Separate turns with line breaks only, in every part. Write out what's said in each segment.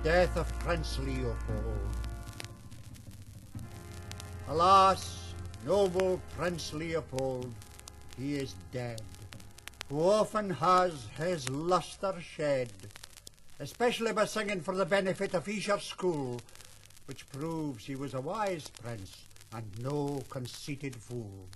death of Prince Leopold. Alas, noble Prince Leopold, he is dead, who often has his lustre shed, especially by singing for the benefit of Esher School, which proves he was a wise prince and no conceited fool.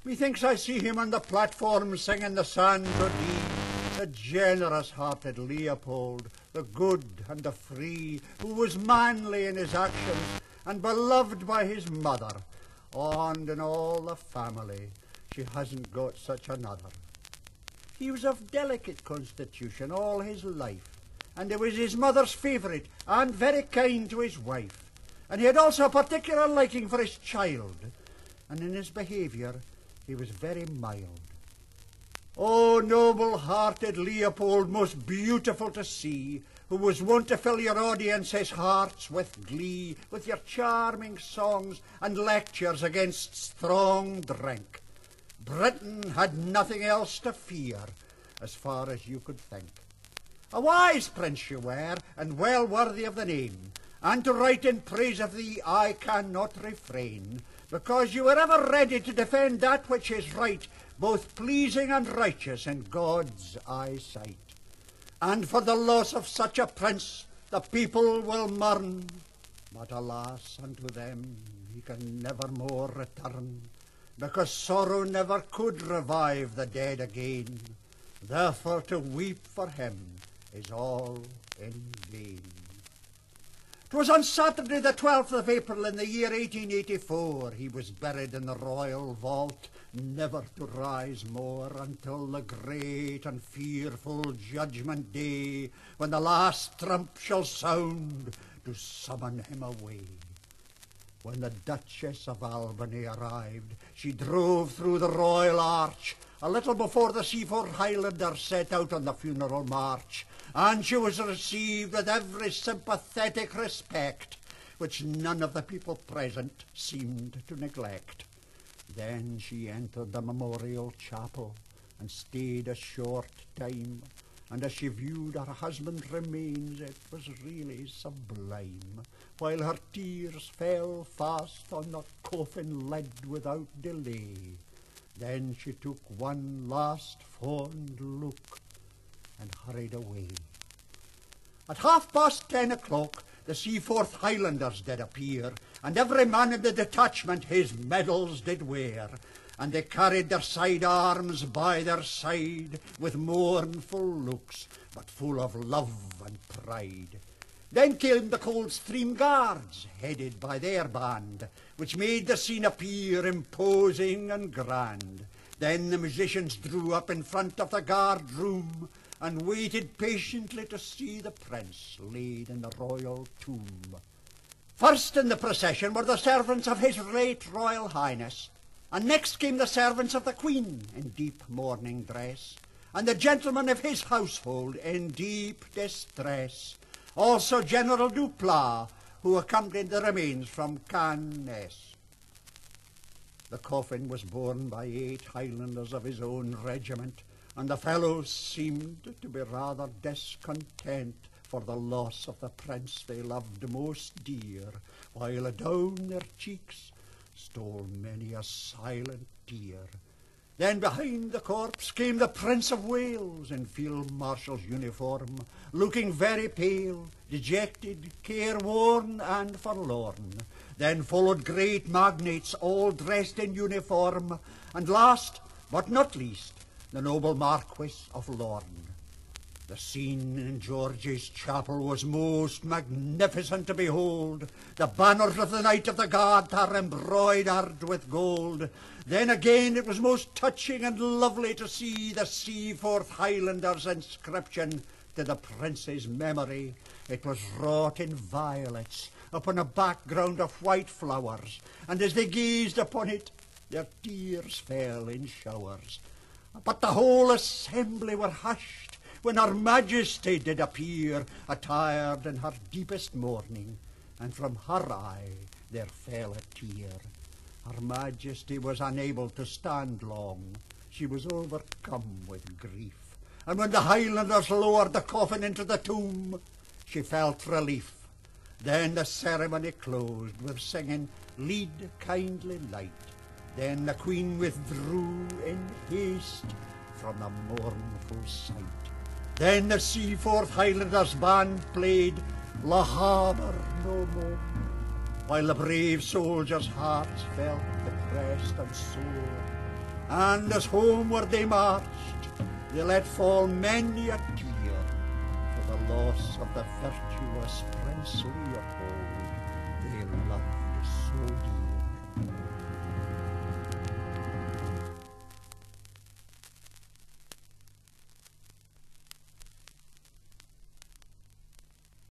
Methinks I see him on the platform singing the Saint Odie, the generous-hearted Leopold, the good and the free, who was manly in his actions and beloved by his mother. And in all the family she hasn't got such another. He was of delicate constitution all his life, and he was his mother's favourite and very kind to his wife. And he had also a particular liking for his child, and in his behaviour he was very mild. O noble-hearted Leopold, most beautiful to see, who was wont to fill your audience's hearts with glee, with your charming songs and lectures against strong drink. Britain had nothing else to fear, as far as you could think. A wise prince you were, and well worthy of the name, and to write in praise of thee I cannot refrain, because you were ever ready to defend that which is right, both pleasing and righteous in God's eyesight. And for the loss of such a prince the people will mourn, but alas unto them he can never more return, because sorrow never could revive the dead again. Therefore to weep for him is all in vain. 'Twas on Saturday the 12th of April in the year 1884 he was buried in the royal vault, never to rise more until the great and fearful judgment day, when the last trump shall sound to summon him away. When the Duchess of Albany arrived, she drove through the royal arch a little before the Seaforth Highlanders set out on the funeral march, and she was received with every sympathetic respect, which none of the people present seemed to neglect. Then she entered the memorial chapel and stayed a short time, and as she viewed her husband's remains it was really sublime, while her tears fell fast on the coffin lid without delay. Then she took one last fond look and hurried away. At 10:30 the Seaforth Highlanders did appear, and every man in the detachment his medals did wear, and they carried their side arms by their side with mournful looks, but full of love and pride. Then came the Coldstream Guards, headed by their band, which made the scene appear imposing and grand. Then the musicians drew up in front of the guard room, and waited patiently to see the prince laid in the royal tomb. First in the procession were the servants of his late royal highness, and next came the servants of the queen in deep mourning dress, and the gentlemen of his household in deep distress, also General Duplat, who accompanied the remains from Cannes. The coffin was borne by 8 Highlanders of his own regiment, and the fellows seemed to be rather discontent for the loss of the prince they loved most dear, while adown their cheeks stole many a silent tear. Then behind the corpse came the Prince of Wales in field marshal's uniform, looking very pale, dejected, careworn and forlorn. Then followed great magnates all dressed in uniform, and last but not least the noble Marquis of Lorne. The scene in George's chapel was most magnificent to behold. The banners of the Knight of the Garter embroidered with gold. Then again it was most touching and lovely to see the Seaforth Highlanders' inscription to the prince's memory. It was wrought in violets upon a background of white flowers, and as they gazed upon it, their tears fell in showers. But the whole assembly were hushed when her Majesty did appear, attired in her deepest mourning, and from her eye there fell a tear. Her Majesty was unable to stand long. She was overcome with grief, and when the Highlanders lowered the coffin into the tomb, she felt relief. Then the ceremony closed with singing Lead, Kindly Light. Then the Queen withdrew in haste from the mournful sight. Then the Seaforth Highlanders band played La Harbour No More, while the brave soldiers' hearts felt depressed and sore. And as homeward they marched, they let fall many a tear for the loss of the virtuous Prince Leopold they loved so dear.